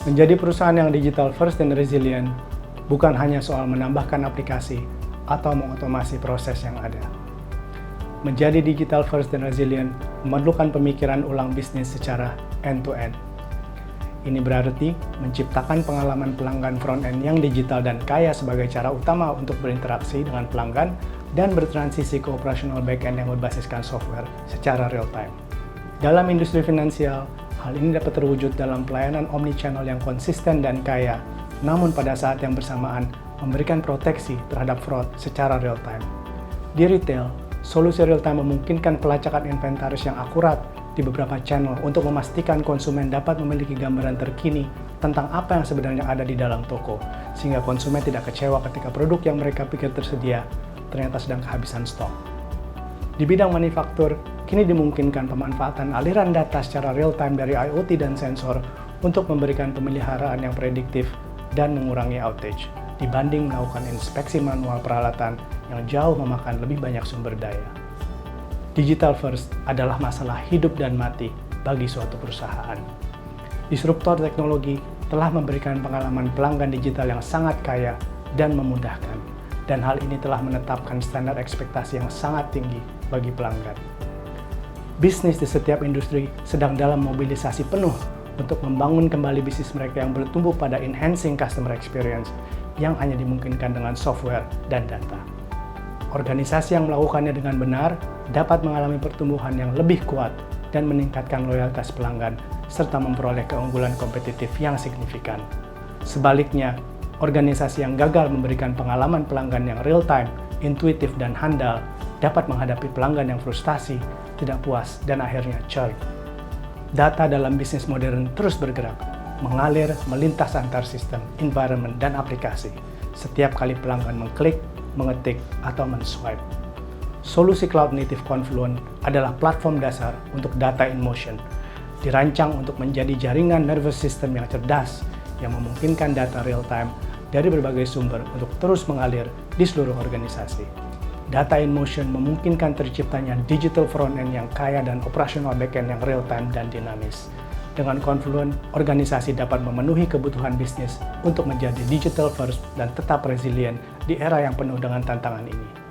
Menjadi perusahaan yang digital first dan resilient bukan hanya soal menambahkan aplikasi atau mengotomasi proses yang ada. Menjadi digital first dan resilient memerlukan pemikiran ulang bisnis secara end-to-end. Ini berarti menciptakan pengalaman pelanggan front-end yang digital dan kaya sebagai cara utama untuk berinteraksi dengan pelanggan dan bertransisi ke operasional back-end yang berbasiskan software secara real-time. Dalam industri finansial, hal ini dapat terwujud dalam pelayanan omnichannel yang konsisten dan kaya, namun pada saat yang bersamaan memberikan proteksi terhadap fraud secara real-time. Di retail, solusi real-time memungkinkan pelacakan inventaris yang akurat di beberapa channel untuk memastikan konsumen dapat memiliki gambaran terkini tentang apa yang sebenarnya ada di dalam toko, sehingga konsumen tidak kecewa ketika produk yang mereka pikir tersedia ternyata sedang kehabisan stok. Di bidang manufaktur, kini dimungkinkan pemanfaatan aliran data secara real-time dari IoT dan sensor untuk memberikan pemeliharaan yang prediktif dan mengurangi outage, dibanding melakukan inspeksi manual peralatan yang jauh memakan lebih banyak sumber daya. Digital first adalah masalah hidup dan mati bagi suatu perusahaan. Disruptor teknologi telah memberikan pengalaman pelanggan digital yang sangat kaya dan memudahkan, dan hal ini telah menetapkan standar ekspektasi yang sangat tinggi bagi pelanggan. Bisnis di setiap industri sedang dalam mobilisasi penuh untuk membangun kembali bisnis mereka yang bertumbuh pada enhancing customer experience yang hanya dimungkinkan dengan software dan data. Organisasi yang melakukannya dengan benar dapat mengalami pertumbuhan yang lebih kuat dan meningkatkan loyalitas pelanggan serta memperoleh keunggulan kompetitif yang signifikan. Sebaliknya, organisasi yang gagal memberikan pengalaman pelanggan yang real-time, intuitif, dan handal dapat menghadapi pelanggan yang frustasi, tidak puas, dan akhirnya churn. Data dalam bisnis modern terus bergerak, mengalir melintas antar sistem, environment, dan aplikasi setiap kali pelanggan mengklik, mengetik, atau men-swipe. Solusi Cloud Native Confluent adalah platform dasar untuk data in motion, dirancang untuk menjadi jaringan nervous system yang cerdas yang memungkinkan data real-time dari berbagai sumber untuk terus mengalir di seluruh organisasi. Data in motion memungkinkan terciptanya digital front-end yang kaya dan operasional back-end yang real-time dan dinamis. Dengan Confluent, organisasi dapat memenuhi kebutuhan bisnis untuk menjadi digital first dan tetap resilient di era yang penuh dengan tantangan ini.